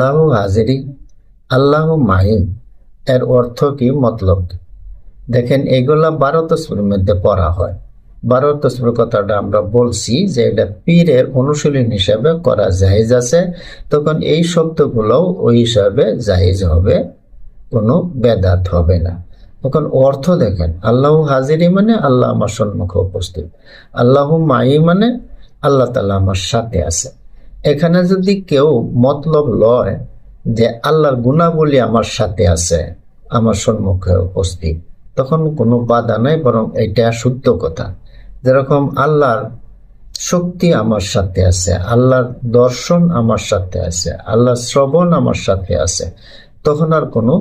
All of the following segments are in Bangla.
আল্লাহ হাজিরি, আল্লাহ মাহিম এর অর্থ কি, মতলব কি? দেখেন, এগুলা 12 তসবির মধ্যে পড়া হয়। 12 তসবির কথাটা আমরা বলছি যে এটা পীরের অনুশীলন হিসাবে করা জায়েজ আছে, তখন এই শব্দগুলো ওই হিসাবে জায়েজ হবে, কোনো বেদাত হবে না। তখন অর্থ দেখেন, আল্লাহ হাজিরি মানে আল্লাহ আমার সম্মুখে উপস্থিত, আল্লাহ মাই মানে আল্লাহ তাআলা আমার সাথে আছে। এখানে যদি কেউ মতলব লয় যে আল্লাহর গুণাবলী আমার সাথে আছে, আমার সম্মুখে উপস্থিত, তখন কোনো বাধা নাই, বরং এটা শুদ্ধ কথা। যেরকম আল্লাহর শক্তি আমার সাথে আছে, আল্লাহর দর্শন আমার সাথে আছে, আল্লাহর শ্রবণ আমার সাথে আছে, তখন আর কোনো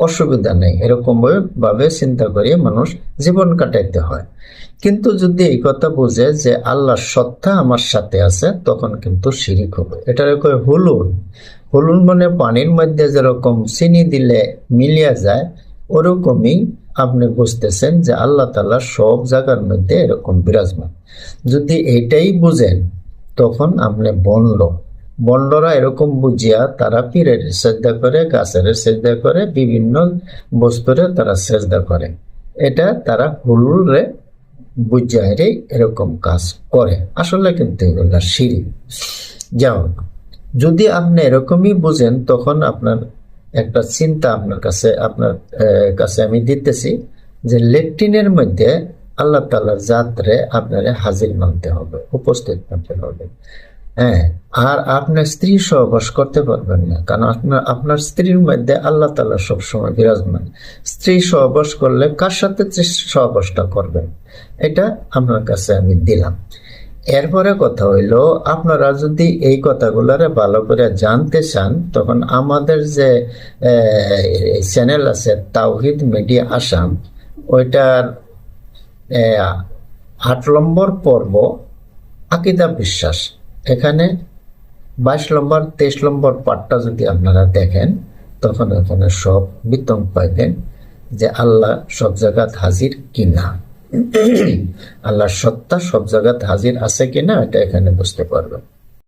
অসুবিধা নেই। এরকম ভাবে চিন্তা করে মানুষ জীবন কাটাইতে হয়। কিন্তু যদি এই কথা বুঝে যে আল্লাহর সত্তা আমার সাথে আছে, তখন কিন্তু শিরিক হবে। এটার কয় হুলুল। হুলুল মানে পানির মধ্যে যেরকম চিনি দিলে মিলিয়া যায়, ওরকমই আপনি বুঝতেছেন যে আল্লাহ তাআলা সব জায়গার মধ্যে এরকম বিরাজমান। যদি এইটাই বুঝেন, তখন আপনি বন্ডরা এরকম বুঝিয়া তারা পীরের সেজদা করে, গাছের সেজদা করে, বিভিন্ন বস্তুরে তারা সেজদা করে। এটা তারা হুলুলে বুঝাইরে এরকম কাজ করে। আসলে কিন্তু এগুলা শিরিক। যাও, যদি আপনি এরকমই বুঝেন, তখন আপনার একটা চিন্তা আপনার কাছে আমি দিতেছি যে লেট্রিনের মধ্যে আল্লাহ তাআলার জাতরে আপনারে হাজির মানতে হবে, উপস্থিত মানতে হবে। হ্যাঁ, আর আপনার স্ত্রী সহবাস করতে পারবেন না, কারণ আপনার স্ত্রীর মধ্যে আল্লাহ তাআলা সবসময় বিরাজমান। স্ত্রী সহবাস করলে কার সাথে সহবাসটা করবেন, এটা আপনার কাছে আমি দিলাম। এরপরে কথা হইল, আপনারা যদি এই কথাগুলারে ভালো করে জানতে চান, তখন আমাদের যে চ্যানেল আছে তাওহিদ মিডিয়া আসাম, ওইটার 8 নম্বর পর্ব আকীদা বিশ্বাস, এখানে 22 নম্বর 23 নম্বর পাঠটা যদি আপনারা দেখেন, তখন এখানে সব বিতং পাইবেন যে আল্লাহ সব জায়গাত হাজির কিনা, আল্লাহর সত্তা সব জায়গাত হাজির আছে কিনা, এটা এখানে বুঝতে পারবেন।